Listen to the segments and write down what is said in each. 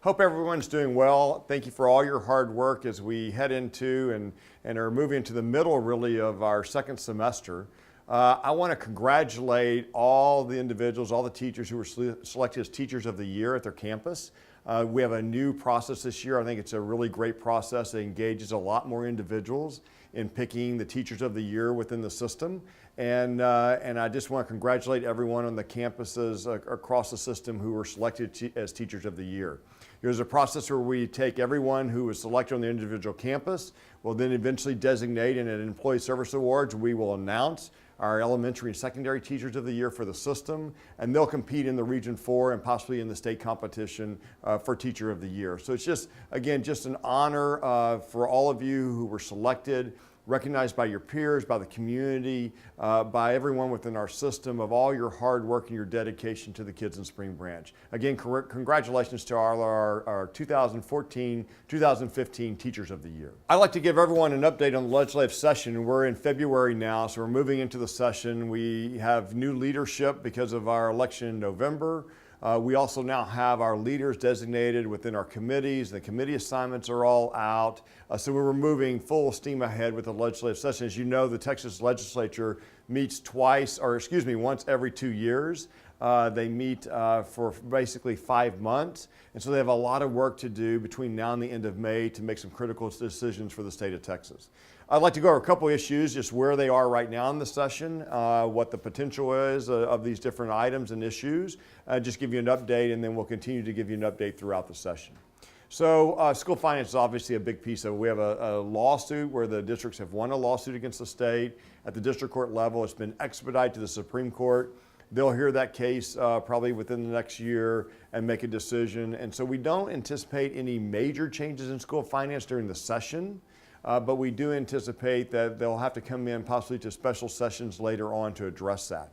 Hope everyone's doing well. Thank you for all your hard work as we head into and are moving into the middle really of our second semester. I want to congratulate all the individuals, all the teachers who were selected as Teachers of the Year at their campus. We have a new process this year. I think it's a really great process that engages a lot more individuals in picking the Teachers of the Year within the system. And I just want to congratulate everyone on the campuses across the system who were selected as Teachers of the Year. Here's a process where we take everyone who was selected on the individual campus. We'll then eventually designate in an Employee Service Awards. We will announce our elementary and secondary Teachers of the Year for the system, and they'll compete in the Region 4 and possibly in the state competition for Teacher of the Year. So it's just, again, just an honor for all of you who were selected, recognized by your peers, by the community, by everyone within our system of all your hard work and your dedication to the kids in Spring Branch. Again, congratulations to our 2014-2015 Teachers of the Year. I'd like to give everyone an update on the legislative session. We're in February now, so we're moving into the session. We have new leadership because of our election in November. We also now have our leaders designated within our committees. The committee assignments are all out. So we're moving full steam ahead with the legislative session. As you know, the Texas legislature meets once every 2 years. They meet for basically 5 months. And so they have a lot of work to do between now and the end of May to make some critical decisions for the state of Texas. I'd like to go over a couple issues, just where they are right now in the session, what the potential is of these different items and issues, just give you an update, and then we'll continue to give you an update throughout the session. So school finance is obviously a big piece of it. We have a lawsuit where the districts have won a lawsuit against the state. At the district court level, it's been expedited to the Supreme Court. They'll hear that case probably within the next year and make a decision. And so we don't anticipate any major changes in school finance during the session. But we do anticipate that they'll have to come in possibly to special sessions later on to address that.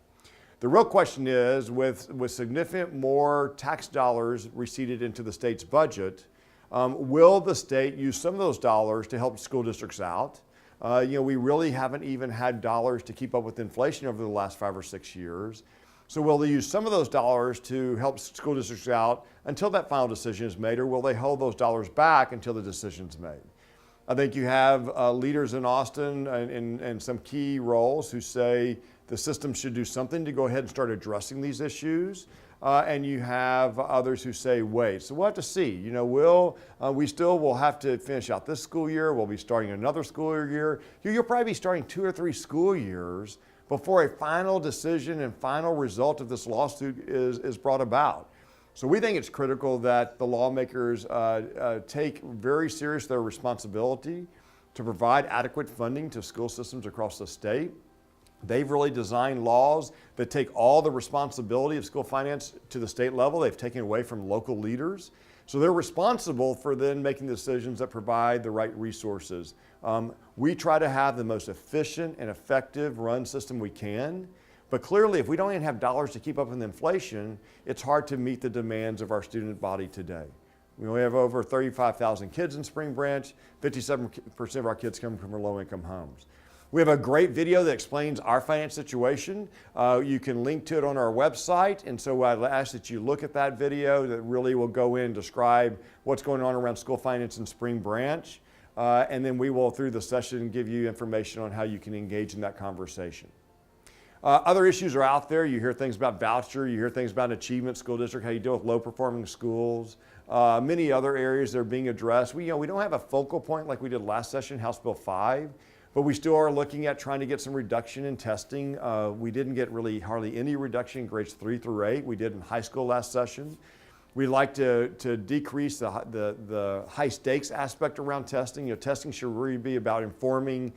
The real question is, with significant more tax dollars receipted into the state's budget, will the state use some of those dollars to help school districts out? We really haven't even had dollars to keep up with inflation over the last 5 or 6 years. So will they use some of those dollars to help school districts out until that final decision is made, or will they hold those dollars back until the decision's made? I think you have leaders in Austin and some key roles who say the system should do something to go ahead and start addressing these issues. And you have others who say, wait. So we'll have to see. We still will have to finish out this school year. We'll be starting another school year. You'll probably be starting 2 or 3 school years before a final decision and final result of this lawsuit is brought about. So we think it's critical that the lawmakers take very serious their responsibility to provide adequate funding to school systems across the state. They've really designed laws that take all the responsibility of school finance to the state level. They've taken away from local leaders. So they're responsible for then making decisions that provide the right resources. We try to have the most efficient and effective run system we can. But clearly, if we don't even have dollars to keep up with inflation, it's hard to meet the demands of our student body today. We only have over 35,000 kids in Spring Branch. 57% of our kids come from low-income homes. We have a great video that explains our finance situation. You can link to it on our website, and so I'd ask that you look at that video that really will go in and describe what's going on around school finance in Spring Branch. And then we will, through the session, give you information on how you can engage in that conversation. Other issues are out there. You hear things about voucher, you hear things about achievement school district, how you deal with low-performing schools. Many other areas that are being addressed. We don't have a focal point like we did last session, House Bill 5, but we still are looking at trying to get some reduction in testing. We didn't get really hardly any reduction in grades 3 through 8. We did in high school last session. We'd like to decrease the high stakes aspect around testing. Testing should really be about informing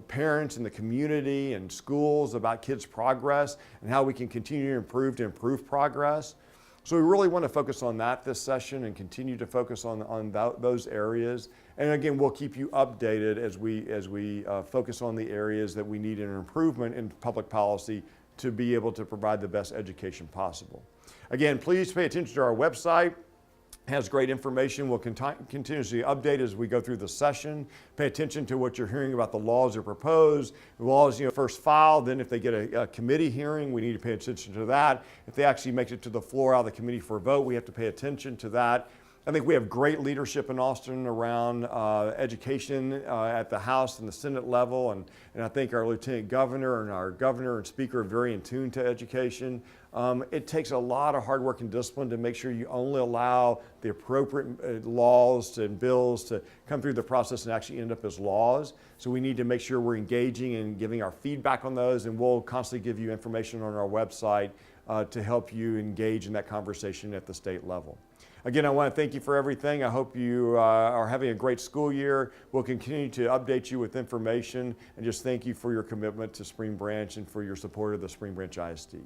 parents and the community and schools about kids' progress and how we can continue to improve progress. So we really want to focus on that this session and continue to focus on those areas. And again, we'll keep you updated as we focus on the areas that we need an improvement in public policy to be able to provide the best education possible. Again, please pay attention to our website. It has great information. We'll continuously update as we go through the session. Pay attention to what you're hearing about the laws that are proposed. The laws, first filed, then if they get a committee hearing, we need to pay attention to that. If they actually make it to the floor out of the committee for a vote, we have to pay attention to that. I think we have great leadership in Austin around education at the House and the Senate level, and I think our Lieutenant Governor and our Governor and Speaker are very in tune to education. It takes a lot of hard work and discipline to make sure you only allow the appropriate laws and bills to come through the process and actually end up as laws. So we need to make sure we're engaging and giving our feedback on those, and we'll constantly give you information on our website to help you engage in that conversation at the state level. Again, I want to thank you for everything. I hope you are having a great school year. We'll continue to update you with information, and just thank you for your commitment to Spring Branch and for your support of the Spring Branch ISD.